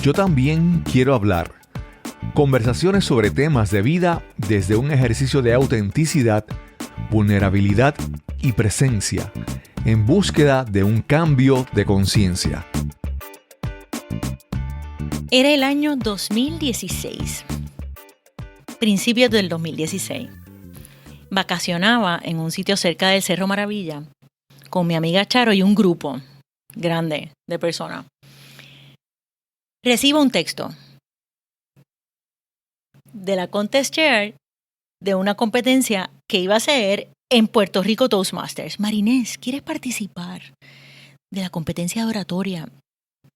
Yo también quiero hablar. Conversaciones sobre temas de vida desde un ejercicio de autenticidad, vulnerabilidad y presencia, en búsqueda de un cambio de conciencia. Era el año 2016, principios del 2016. Vacacionaba en un sitio cerca del Cerro Maravilla con mi amiga Charo y un grupo grande de personas. Recibo un texto de la Contest Chair de una competencia que iba a ser en Puerto Rico Toastmasters. Marinés, ¿quieres participar de la competencia de oratoria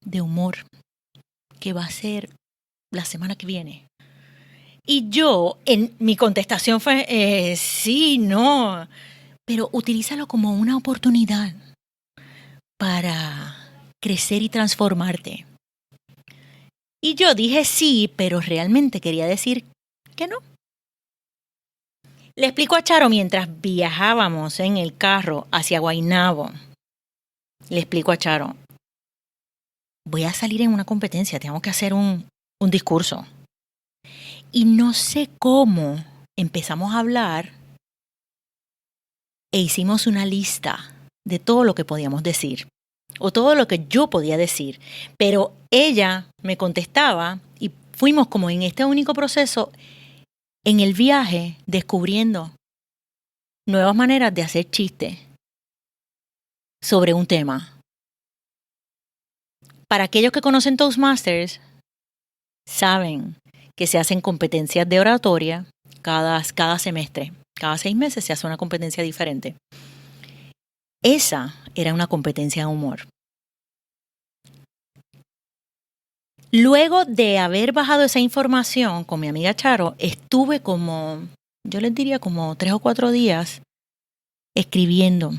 de humor que va a ser la semana que viene? Y yo, en mi contestación fue, sí, no, pero utilízalo como una oportunidad para crecer y transformarte. Y yo dije sí, pero realmente quería decir que no. Le explico a Charo mientras viajábamos en el carro hacia Guaynabo. Le explico a Charo, voy a salir en una competencia, tengo que hacer un discurso. Y no sé cómo empezamos a hablar e hicimos una lista de todo lo que podíamos decir o todo lo que yo podía decir. Pero ella me contestaba y fuimos como en este único proceso en el viaje descubriendo nuevas maneras de hacer chistes sobre un tema. Para aquellos que conocen Toastmasters, saben que se hacen competencias de oratoria cada semestre. Cada 6 meses se hace una competencia diferente. Esa era una competencia de humor. Luego de haber bajado esa información con mi amiga Charo, estuve como, yo les diría como 3 o 4 días escribiendo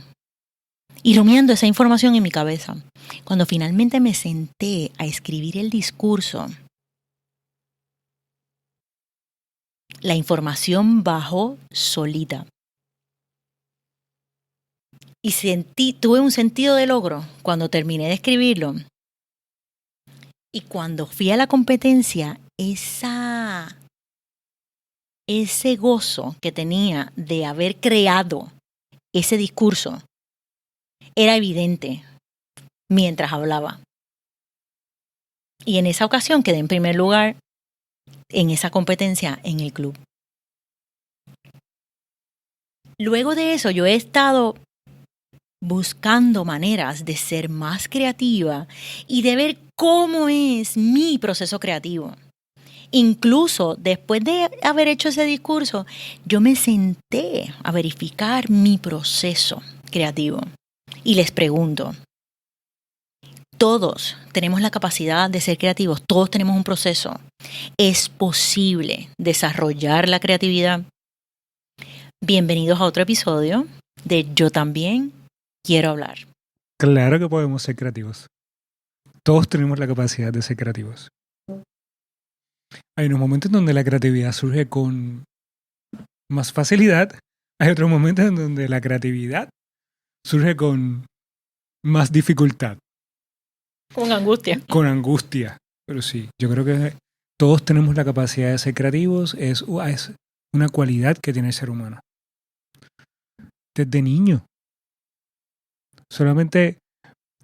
y rumiando esa información en mi cabeza. Cuando finalmente me senté a escribir el discurso, la información bajó solita. Y tuve un sentido de logro cuando terminé de escribirlo. Y cuando fui a la competencia, ese gozo que tenía de haber creado ese discurso era evidente mientras hablaba. Y en esa ocasión quedé en primer lugar en esa competencia en el club. Luego de eso yo he estado buscando maneras de ser más creativa y de ver cómo es mi proceso creativo. Incluso después de haber hecho ese discurso, yo me senté a verificar mi proceso creativo. Y les pregunto, todos tenemos la capacidad de ser creativos, todos tenemos un proceso. ¿Es posible desarrollar la creatividad? Bienvenidos a otro episodio de Yo también quiero hablar. Claro que podemos ser creativos. Todos tenemos la capacidad de ser creativos. Hay unos momentos en donde la creatividad surge con más facilidad. Hay otros momentos en donde la creatividad surge con más dificultad. Con angustia. Con angustia. Pero sí, yo creo que todos tenemos la capacidad de ser creativos. Es una cualidad que tiene el ser humano. Desde niño. Solamente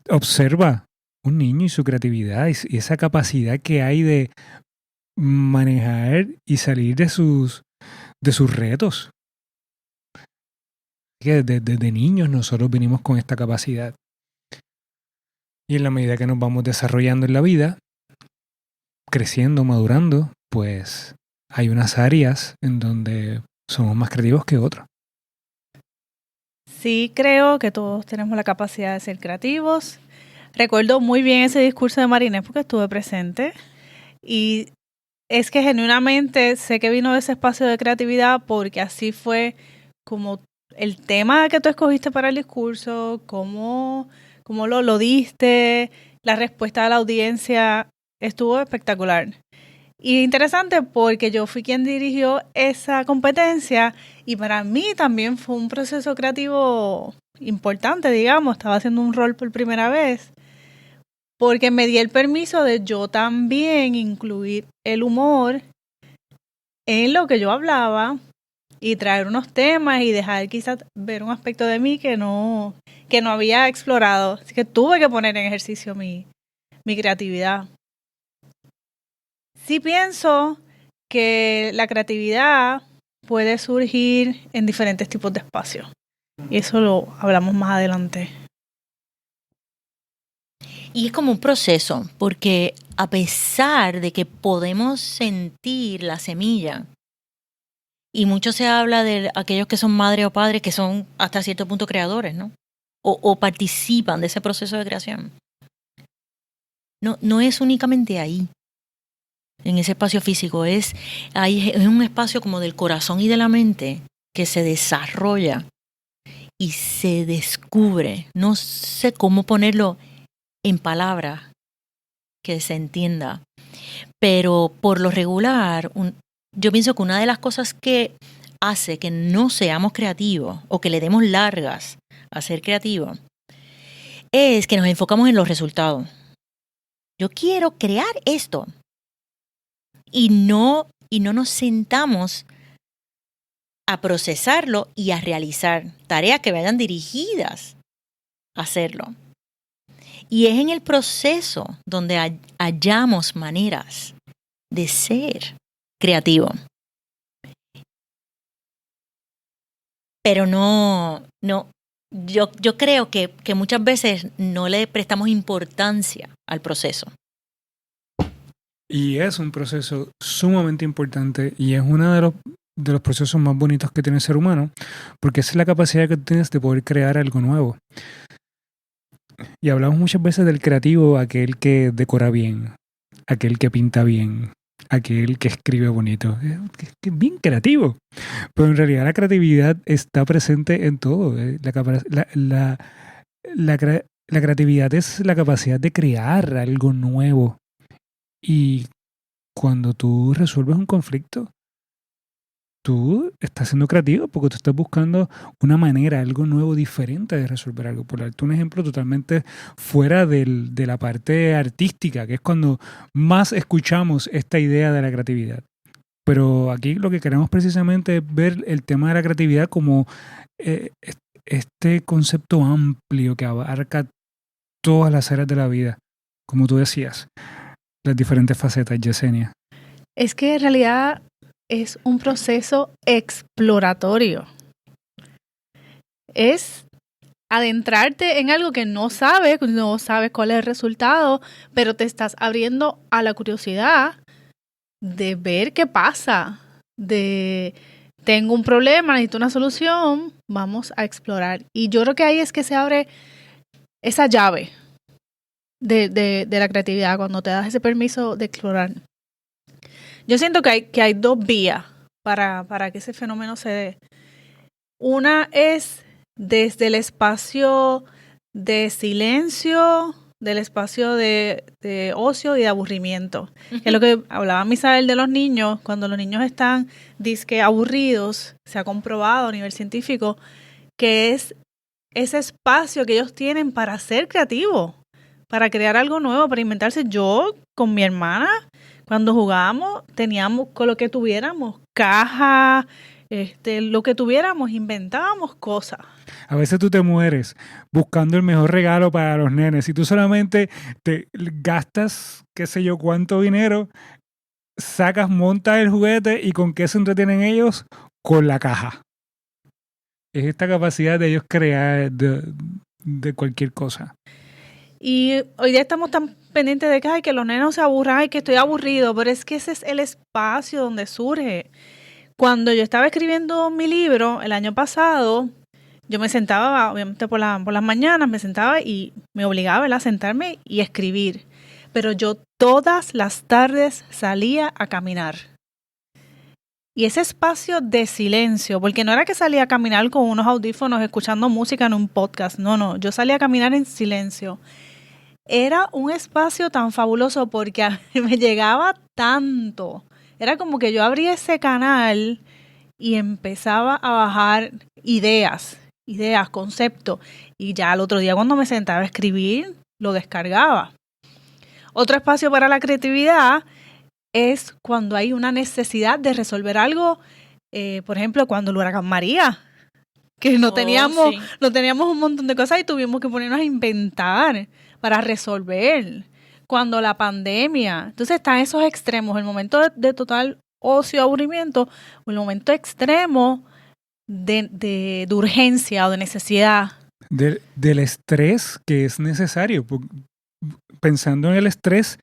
observa un niño y su creatividad y esa capacidad que hay de manejar y salir de sus retos. Que desde niños nosotros venimos con esta capacidad. Y en la medida que nos vamos desarrollando en la vida, creciendo, madurando, pues hay unas áreas en donde somos más creativos que otras. Sí, creo que todos tenemos la capacidad de ser creativos. Recuerdo muy bien ese discurso de Marinés porque estuve presente. Y es que genuinamente sé que vino de ese espacio de creatividad porque así fue como el tema que tú escogiste para el discurso, cómo lo diste, la respuesta de la audiencia estuvo espectacular. Y interesante porque yo fui quien dirigió esa competencia y para mí también fue un proceso creativo importante, digamos. Estaba haciendo un rol por primera vez. porque me di el permiso de yo también incluir el humor en lo que yo hablaba y traer unos temas y dejar quizás ver un aspecto de mí que no había explorado. Así que tuve que poner en ejercicio mi creatividad. Sí pienso que la creatividad puede surgir en diferentes tipos de espacios. Y eso lo hablamos más adelante. Y es como un proceso, porque a pesar de que podemos sentir la semilla, y mucho se habla de aquellos que son madres o padres que son hasta cierto punto creadores, ¿no? O participan de ese proceso de creación. No es únicamente ahí, en ese espacio físico, es un espacio como del corazón y de la mente que se desarrolla y se descubre. No sé cómo ponerlo en palabras que se entienda, pero por lo regular, yo pienso que una de las cosas que hace que no seamos creativos o que le demos largas a ser creativos es que nos enfocamos en los resultados. Yo quiero crear esto y no nos sentamos a procesarlo y a realizar tareas que vayan dirigidas a hacerlo. Y es en el proceso donde hallamos maneras de ser creativo. Pero yo creo que muchas veces no le prestamos importancia al proceso. Y es un proceso sumamente importante y es uno de los procesos más bonitos que tiene el ser humano, porque esa es la capacidad que tienes de poder crear algo nuevo. Y hablamos muchas veces del creativo, aquel que decora bien, aquel que pinta bien, aquel que escribe bonito, que es bien creativo. Pero en realidad la creatividad está presente en todo. La creatividad es la capacidad de crear algo nuevo. Y cuando tú resuelves un conflicto, tú estás siendo creativo porque tú estás buscando una manera, algo nuevo, diferente de resolver algo. Por darte un ejemplo totalmente fuera de la parte artística, que es cuando más escuchamos esta idea de la creatividad. Pero aquí lo que queremos precisamente es ver el tema de la creatividad como este concepto amplio que abarca todas las áreas de la vida, como tú decías, las diferentes facetas, Yesenia. Es que en realidad es un proceso exploratorio. Es adentrarte en algo que no sabes cuál es el resultado, pero te estás abriendo a la curiosidad de ver qué pasa, tengo un problema, necesito una solución, vamos a explorar. Y yo creo que ahí es que se abre esa llave de la creatividad, cuando te das ese permiso de explorar. Yo siento que hay dos vías para que ese fenómeno se dé. Una es desde el espacio de silencio, del espacio de ocio y de aburrimiento. Uh-huh. Que es lo que hablaba Misael de los niños. Cuando los niños están disque aburridos, se ha comprobado a nivel científico que es ese espacio que ellos tienen para ser creativos, para crear algo nuevo, para inventarse. Yo con mi hermana, cuando jugábamos, teníamos con lo que tuviéramos, caja, lo que tuviéramos, inventábamos cosas. A veces tú te mueres buscando el mejor regalo para los nenes y tú solamente te gastas qué sé yo cuánto dinero, montas el juguete y ¿con qué se entretienen ellos? Con la caja. Es esta capacidad de ellos crear de cualquier cosa. Y hoy día estamos tan pendientes de que los nenes se aburran, que estoy aburrido, pero es que ese es el espacio donde surge. Cuando yo estaba escribiendo mi libro el año pasado, yo me sentaba, obviamente por las mañanas, me sentaba y me obligaba a sentarme y escribir. Pero yo todas las tardes salía a caminar. Y ese espacio de silencio, porque no era que salía a caminar con unos audífonos escuchando música en un podcast, no, yo salía a caminar en silencio. Era un espacio tan fabuloso porque a mí me llegaba tanto. Era como que yo abría ese canal y empezaba a bajar ideas, conceptos. Y ya al otro día cuando me sentaba a escribir, lo descargaba. Otro espacio para la creatividad es cuando hay una necesidad de resolver algo, por ejemplo, cuando el huracán María, que no teníamos un montón de cosas y tuvimos que ponernos a inventar para resolver. Cuando la pandemia. Entonces están esos extremos, el momento de total ocio, aburrimiento, o el momento extremo de urgencia o de necesidad. Del estrés que es necesario. Pensando en el estrés,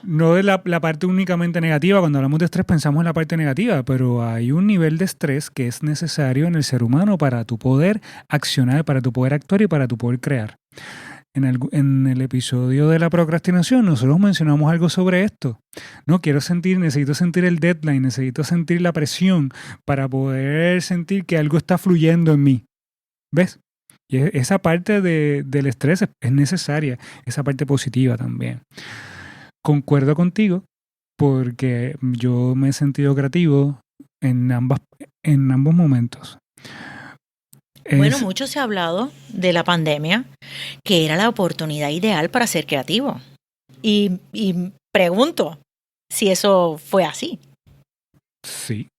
no de la parte únicamente negativa. Cuando hablamos de estrés pensamos en la parte negativa, pero hay un nivel de estrés que es necesario en el ser humano para tu poder accionar, para tu poder actuar y para tu poder crear. En el episodio de la procrastinación nosotros mencionamos algo sobre esto. No quiero necesito sentir el deadline, necesito sentir la presión para poder sentir que algo está fluyendo en mí. ¿Ves? Y esa parte del estrés es necesaria, esa parte positiva también. Concuerdo contigo porque yo me he sentido creativo en ambos momentos. Bueno, mucho se ha hablado de la pandemia, que era la oportunidad ideal para ser creativo. Y pregunto si eso fue así. Sí,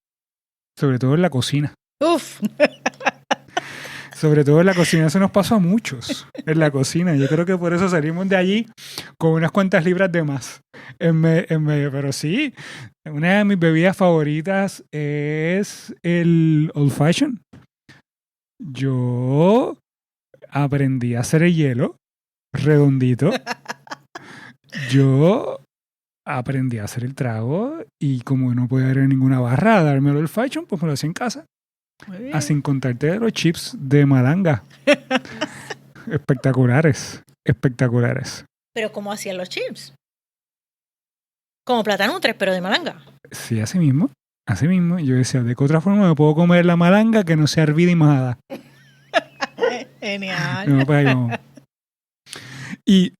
sobre todo en la cocina. Uf. Sobre todo en la cocina, eso nos pasó a muchos en la cocina. Yo creo que por eso salimos de allí con unas cuantas libras de más en medio. Pero sí, una de mis bebidas favoritas es el Old Fashioned. Yo aprendí a hacer el hielo redondito. Yo aprendí a hacer el trago y como no podía ir a ninguna barra a darme el Old Fashioned, pues me lo hacía en casa. Sin contarte de los chips de malanga. Espectaculares. ¿Pero cómo hacían los chips? Como platanutres, pero de malanga. Sí, así mismo. Yo decía, ¿de qué otra forma me puedo comer la malanga que no sea hervida y majada? Genial. No, pues ahí vamos. Y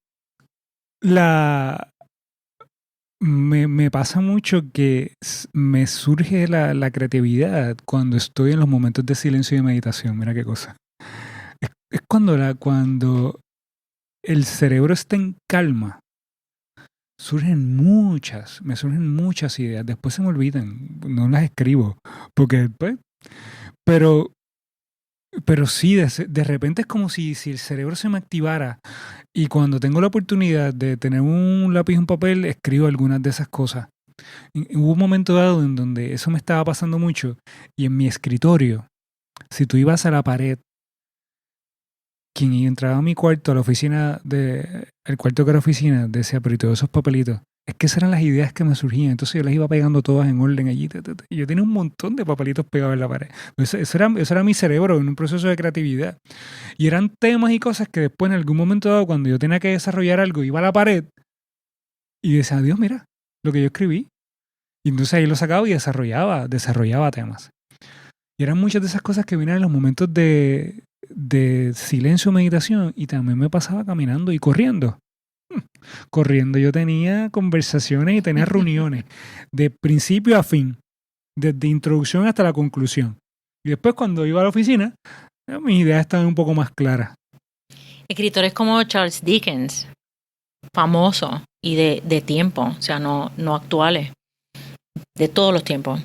me pasa mucho que me surge la creatividad cuando estoy en los momentos de silencio y de meditación. Mira qué cosa. Es cuando el cerebro está en calma. Me surgen muchas ideas. Después se me olvidan. No las escribo. Porque, pues, pero sí, de repente es como si el cerebro se me activara y cuando tengo la oportunidad de tener un lápiz y un papel, escribo algunas de esas cosas. Hubo un momento dado en donde eso me estaba pasando mucho y en mi escritorio, si tú ibas a la pared, quien entraba a mi cuarto, a la oficina, el cuarto que era oficina, decía, pero y todos esos papelitos, es que esas eran las ideas que me surgían. Entonces yo las iba pegando todas en orden allí. Y yo tenía un montón de papelitos pegados en la pared. Eso era mi cerebro en un proceso de creatividad. Y eran temas y cosas que después en algún momento dado, cuando yo tenía que desarrollar algo, iba a la pared y decía, Dios, mira lo que yo escribí. Y entonces ahí lo sacaba y desarrollaba temas. Y eran muchas de esas cosas que venían en los momentos de silencio, meditación, y también me pasaba caminando y corriendo. Corriendo yo tenía conversaciones y tenía reuniones de principio a fin, desde introducción hasta la conclusión. Y después cuando iba a la oficina, mis ideas estaban un poco más claras. Escritores como Charles Dickens, famoso y de tiempo, o sea, no actuales, de todos los tiempos,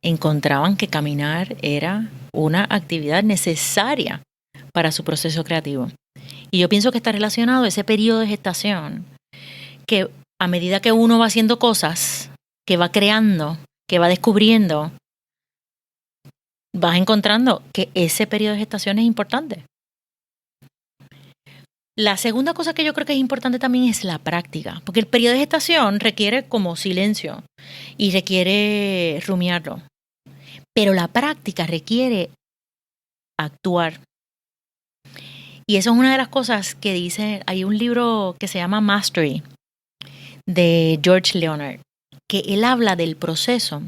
encontraban que caminar era una actividad necesaria para su proceso creativo. Y yo pienso que está relacionado a ese periodo de gestación, que a medida que uno va haciendo cosas, que va creando, que va descubriendo, vas encontrando que ese periodo de gestación es importante. La segunda cosa que yo creo que es importante también es la práctica, porque el periodo de gestación requiere como silencio y requiere rumiarlo. Pero la práctica requiere actuar. Y eso es una de las cosas que dice, hay un libro que se llama Mastery, de George Leonard, que él habla del proceso.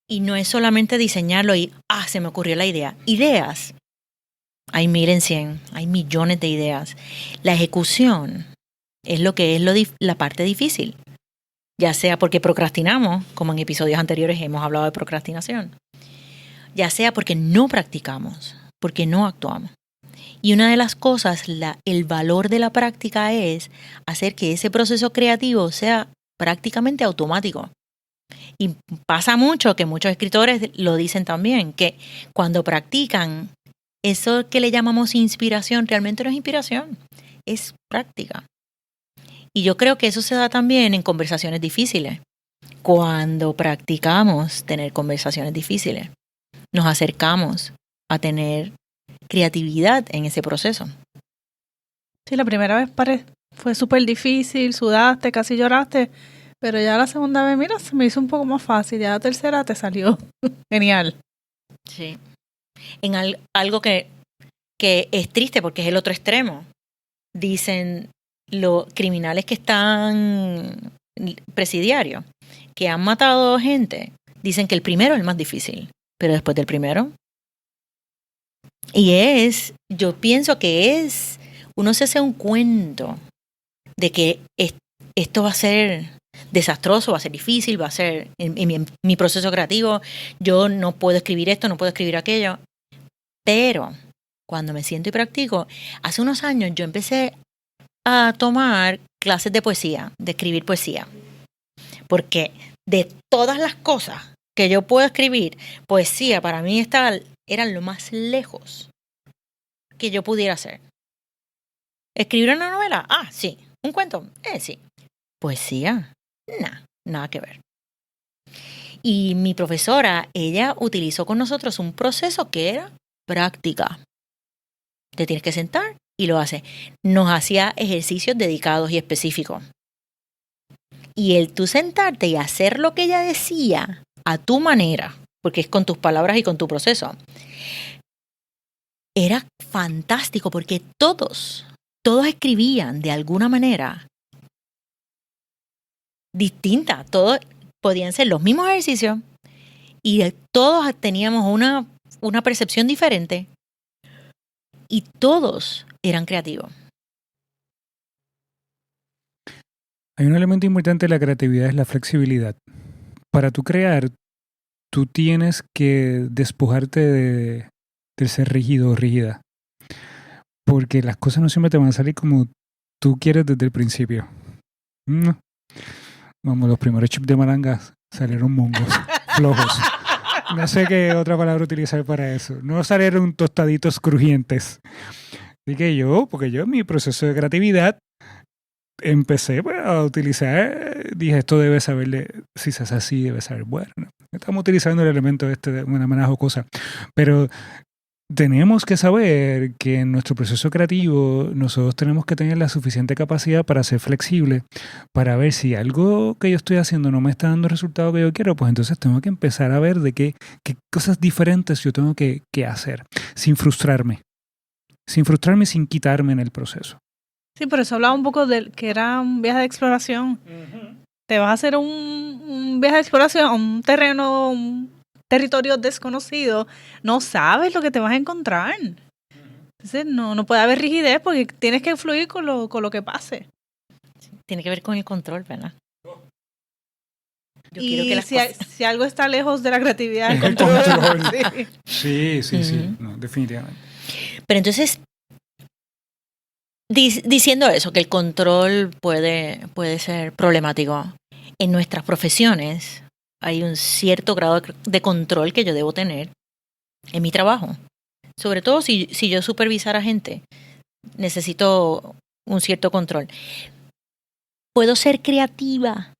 Y no es solamente diseñarlo y, se me ocurrió la idea. Ideas, hay 1000 en 100, hay millones de ideas. La ejecución es lo que es la parte difícil. Ya sea porque procrastinamos, como en episodios anteriores hemos hablado de procrastinación. Ya sea porque no practicamos, porque no actuamos. Y una de las cosas, el valor de la práctica es hacer que ese proceso creativo sea prácticamente automático. Y pasa mucho, que muchos escritores lo dicen también, que cuando practican, eso que le llamamos inspiración realmente no es inspiración, es práctica. Y yo creo que eso se da también en conversaciones difíciles. Cuando practicamos tener conversaciones difíciles, nos acercamos a tener creatividad en ese proceso. Sí, la primera vez fue súper difícil, sudaste, casi lloraste, pero ya la segunda vez, mira, se me hizo un poco más fácil, ya la tercera te salió genial. Sí. En algo que es triste porque es el otro extremo. Dicen los criminales que están presidiarios, que han matado gente, dicen que el primero es el más difícil, pero después del primero. Y yo pienso que uno se hace un cuento de que esto va a ser desastroso, va a ser difícil, va a ser en mi proceso creativo, yo no puedo escribir esto, no puedo escribir aquello. Pero cuando me siento y practico, hace unos años yo empecé a tomar clases de poesía, de escribir poesía. Porque de todas las cosas que yo puedo escribir, poesía para mí era lo más lejos que yo pudiera hacer. ¿Escribir una novela? Ah, sí. ¿Un cuento? Sí. Poesía, nada que ver. Y mi profesora, ella utilizó con nosotros un proceso que era práctica. Te tienes que sentar y lo haces. Nos hacía ejercicios dedicados y específicos. Y el tú sentarte y hacer lo que ella decía a tu manera, porque es con tus palabras y con tu proceso, era fantástico porque todos escribían de alguna manera distinta. Todos podían ser los mismos ejercicios y todos teníamos una percepción diferente y todos eran creativos. Hay un elemento importante de la creatividad, es la flexibilidad. Para tú crear, tú tienes que despojarte de ser rígido o rígida. Porque las cosas no siempre te van a salir como tú quieres desde el principio. Vamos, los primeros chips de marangas salieron mongos, flojos. No sé qué otra palabra utilizar para eso. No salieron tostaditos crujientes. Así que porque en mi proceso de creatividad empecé a utilizar, dije, esto debe saberle, si se hace así, debe saber bueno. Estamos utilizando el elemento de una manera jocosa. Pero tenemos que saber que en nuestro proceso creativo nosotros tenemos que tener la suficiente capacidad para ser flexible, para ver si algo que yo estoy haciendo no me está dando el resultado que yo quiero, pues entonces tengo que empezar a ver de qué cosas diferentes yo tengo que hacer, sin frustrarme, sin quitarme en el proceso. Sí, por eso hablaba un poco de que era un viaje de exploración. Uh-huh. Te vas a hacer un viaje de exploración a un terreno, un territorio desconocido, no sabes lo que te vas a encontrar. Entonces no puede haber rigidez porque tienes que fluir con lo que pase. Tiene que ver con el control, ¿verdad? Yo quiero que si algo está lejos de la creatividad, el control. Sí. Sí. No, definitivamente. Pero entonces, diciendo eso, que el control puede ser problemático, en nuestras profesiones hay un cierto grado de control que yo debo tener en mi trabajo. Sobre todo si yo supervisara gente, necesito un cierto control. ¿Puedo ser creativa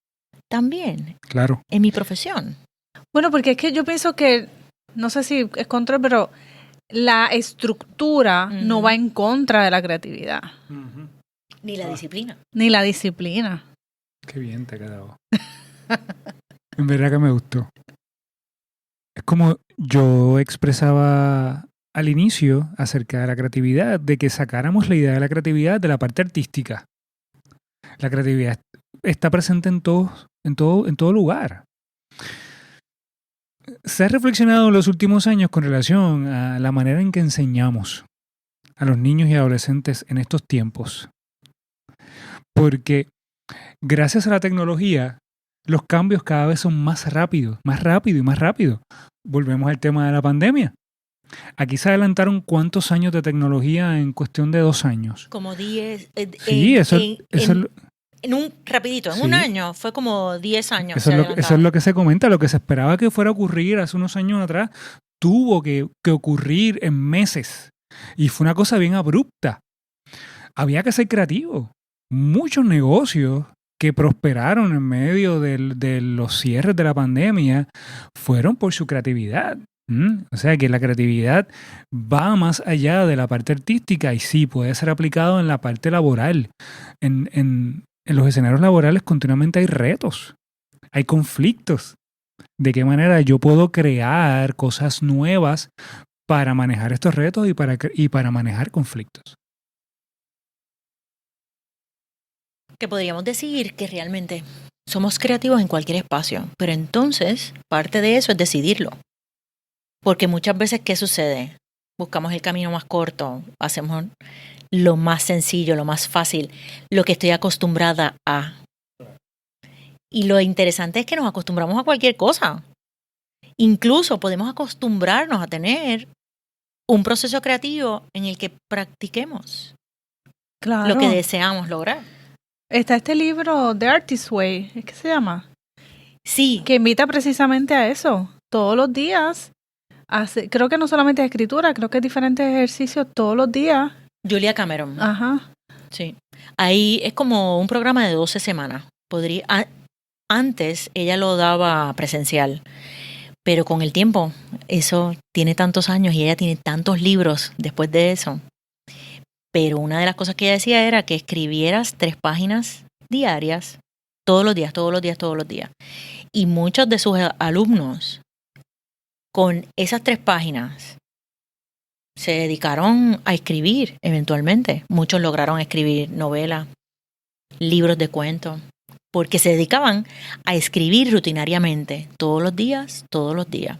también? Claro. En mi profesión. Bueno, porque es que yo pienso que, no sé si es control, pero la estructura no va en contra de la creatividad. Ni la disciplina. Ni la disciplina. Qué bien te ha quedado. En verdad que me gustó. Es como yo expresaba al inicio acerca de la creatividad, de que sacáramos la idea de la creatividad de la parte artística. La creatividad está presente en todo lugar. Se ha reflexionado en los últimos años con relación a la manera en que enseñamos a los niños y adolescentes en estos tiempos. Porque gracias a la tecnología, los cambios cada vez son más rápidos. Volvemos al tema de la pandemia. Aquí se adelantaron ¿cuántos años de tecnología en cuestión de 2 años? Como 10. Sí, eso es Rapidito, en Sí. un año fue como 10 años. Eso es lo que se comenta, lo que se esperaba que fuera a ocurrir hace unos años atrás, tuvo que ocurrir en meses. Y fue una cosa bien abrupta. Había que ser creativo. Muchos negocios que prosperaron en medio de los cierres de la pandemia fueron por su creatividad. O sea que la creatividad va más allá de la parte artística y sí puede ser aplicado en la parte laboral. En los escenarios laborales continuamente hay retos, hay conflictos. ¿De qué manera yo puedo crear cosas nuevas para manejar estos retos y para manejar conflictos? Que podríamos decir que realmente somos creativos en cualquier espacio, pero entonces parte de eso es decidirlo. Porque muchas veces, ¿qué sucede? Buscamos el camino más corto, hacemos lo más sencillo, lo más fácil, lo que estoy acostumbrada a. Y lo interesante es que nos acostumbramos a cualquier cosa. Incluso podemos acostumbrarnos a tener un proceso creativo en el que practiquemos Claro. lo que deseamos lograr. Está este libro, The Artist's Way, ¿es que se llama? Sí, Que invita precisamente a eso. Todos los días. Creo que no solamente es escritura, creo que es diferentes ejercicios todos los días. Julia Cameron. Ajá. Sí. Ahí es como un programa de 12 semanas. Antes ella lo daba presencial, pero con el tiempo, eso tiene tantos años y ella tiene tantos libros después de eso. Pero una de las cosas que ella decía era que escribieras 3 páginas diarias, todos los días, todos los días, todos los días. Y muchos de sus alumnos, con esas 3 páginas, se dedicaron a escribir eventualmente. Muchos lograron escribir novelas, libros de cuentos, porque se dedicaban a escribir rutinariamente, todos los días, todos los días.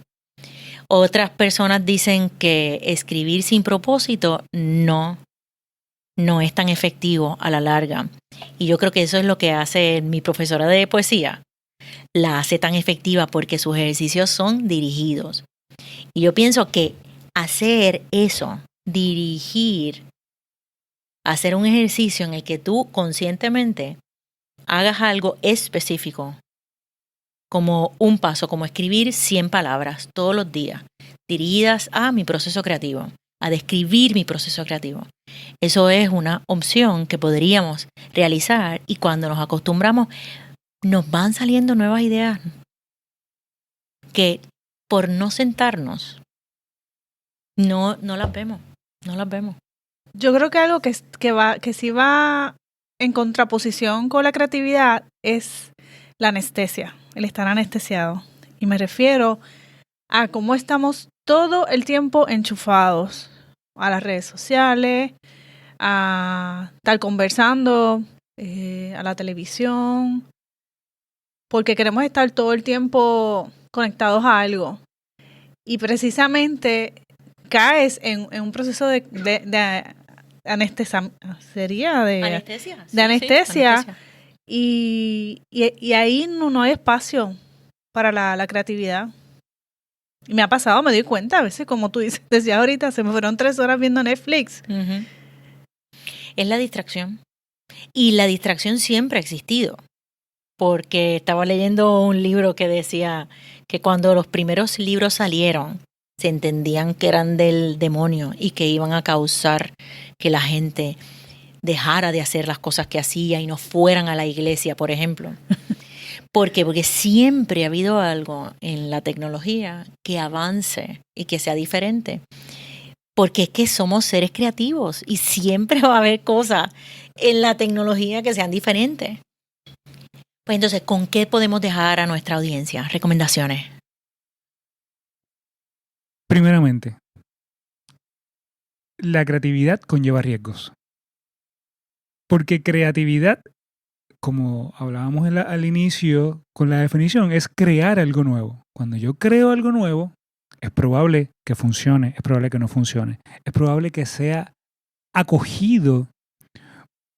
Otras personas dicen que escribir sin propósito no es tan efectivo a la larga. Y yo creo que eso es lo que hace mi profesora de poesía. La hace tan efectiva porque sus ejercicios son dirigidos. Y yo pienso que hacer eso, dirigir, hacer un ejercicio en el que tú conscientemente hagas algo específico, como un paso, como escribir 100 palabras todos los días, dirigidas a mi proceso creativo, a describir mi proceso creativo. Eso es una opción que podríamos realizar y cuando nos acostumbramos nos van saliendo nuevas ideas que por no sentarnos no las vemos. Yo creo que algo que sí va en contraposición con la creatividad es la anestesia, el estar anestesiado. Y me refiero a cómo estamos todo el tiempo enchufados a las redes sociales, a estar conversando, a la televisión, porque queremos estar todo el tiempo conectados a algo. Y precisamente caes en un proceso de anestesia. Anestesia. De anestesia. Y ahí no hay espacio para la creatividad. Y me ha pasado, me doy cuenta, a veces, como tú decías ahorita, se me fueron 3 horas viendo Netflix. Uh-huh. Es la distracción. Y la distracción siempre ha existido. Porque estaba leyendo un libro que decía que cuando los primeros libros salieron, se entendían que eran del demonio y que iban a causar que la gente dejara de hacer las cosas que hacía y no fueran a la iglesia, por ejemplo. ¿Por qué? Porque siempre ha habido algo en la tecnología que avance y que sea diferente. Porque es que somos seres creativos y siempre va a haber cosas en la tecnología que sean diferentes. Pues entonces, ¿con qué podemos dejar a nuestra audiencia? Recomendaciones. Primeramente, la creatividad conlleva riesgos. Porque creatividad, como hablábamos al inicio con la definición, es crear algo nuevo. Cuando yo creo algo nuevo, es probable que funcione, es probable que no funcione, es probable que sea acogido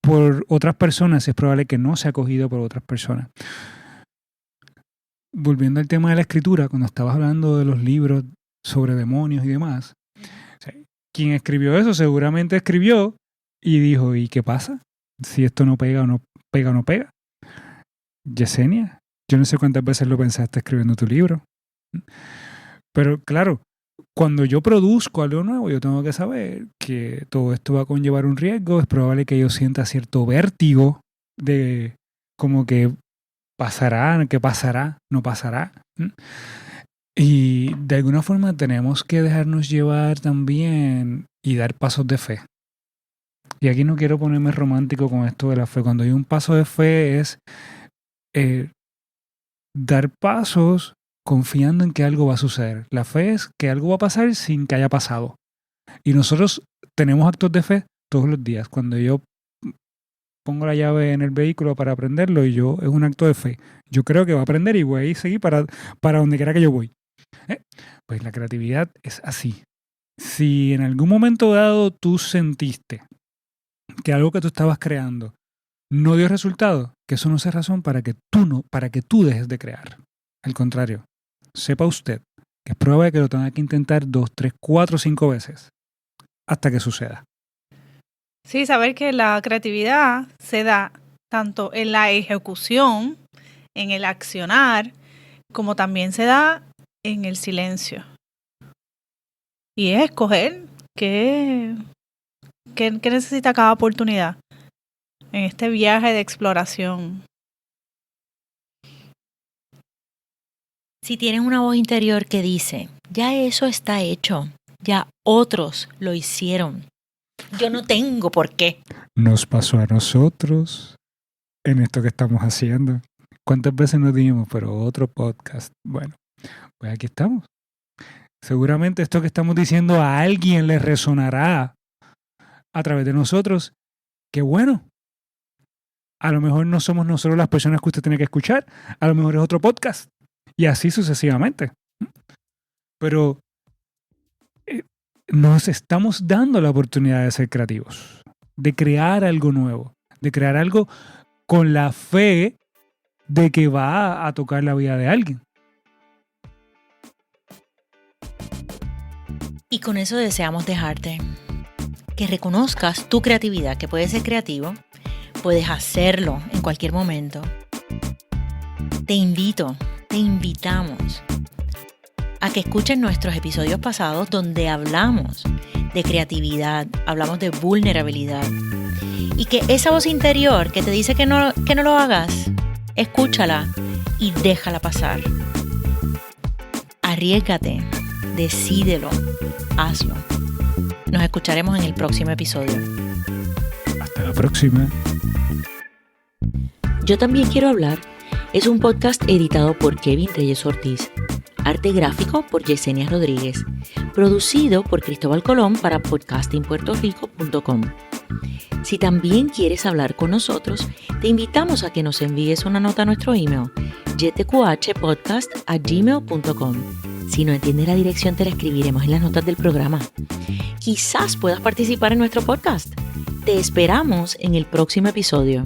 por otras personas, es probable que no sea acogido por otras personas. Volviendo al tema de la escritura, cuando estabas hablando de los libros sobre demonios y demás, O sea, quien escribió eso seguramente escribió y dijo, ¿y qué pasa? Si esto no pega o no pega o no pega. Yesenia, yo no sé cuántas veces lo pensaste escribiendo tu libro. Pero claro, cuando yo produzco algo nuevo, yo tengo que saber que todo esto va a conllevar un riesgo. Es probable que yo sienta cierto vértigo de como que pasará, qué pasará, no pasará. Y de alguna forma tenemos que dejarnos llevar también y dar pasos de fe. Y aquí no quiero ponerme romántico con esto de la fe. Cuando hay un paso de fe es dar pasos confiando en que algo va a suceder. La fe es que algo va a pasar sin que haya pasado. Y nosotros tenemos actos de fe todos los días. Cuando yo pongo la llave en el vehículo para prenderlo y es un acto de fe. Yo creo que va a prender y voy a seguir para donde quiera que yo voy. Pues la creatividad es así. Si en algún momento dado tú sentiste que algo que tú estabas creando no dio resultado, que eso no sea razón para que tú dejes de crear. Al contrario, sepa usted que es probable que lo tenga que intentar 2, 3, 4, 5 veces hasta que suceda. Sí, saber que la creatividad se da tanto en la ejecución, en el accionar, como también se da en el silencio. Y es escoger qué necesita cada oportunidad en este viaje de exploración. Si tienes una voz interior que dice, ya eso está hecho, ya otros lo hicieron, yo no tengo por qué. Nos pasó a nosotros en esto que estamos haciendo. ¿Cuántas veces nos dijimos, pero otro podcast? Bueno, pues aquí estamos. Seguramente esto que estamos diciendo a alguien le resonará a través de nosotros. ¡Qué bueno! A lo mejor no somos nosotros las personas que usted tiene que escuchar. A lo mejor es otro podcast. Y así sucesivamente. Pero nos estamos dando la oportunidad de ser creativos. De crear algo nuevo. De crear algo con la fe de que va a tocar la vida de alguien. Y con eso deseamos dejarte. Que reconozcas tu creatividad, que puedes ser creativo, puedes hacerlo en cualquier momento. Te invitamos a que escuchen nuestros episodios pasados donde hablamos de creatividad, hablamos de vulnerabilidad. Y que esa voz interior que te dice que no lo hagas, escúchala y déjala pasar. Arriésgate, decídelo, hazlo. Nos escucharemos en el próximo episodio. Hasta la próxima. Yo también quiero hablar. Es un podcast editado por Kevin Reyes Ortiz. Arte gráfico por Yesenia Rodríguez. Producido por Cristóbal Colón para podcastingpuertorico.com. Si también quieres hablar con nosotros, te invitamos a que nos envíes una nota a nuestro email, ytqhpodcast@gmail.com. Si no entiendes la dirección, te la escribiremos en las notas del programa. Quizás puedas participar en nuestro podcast. Te esperamos en el próximo episodio.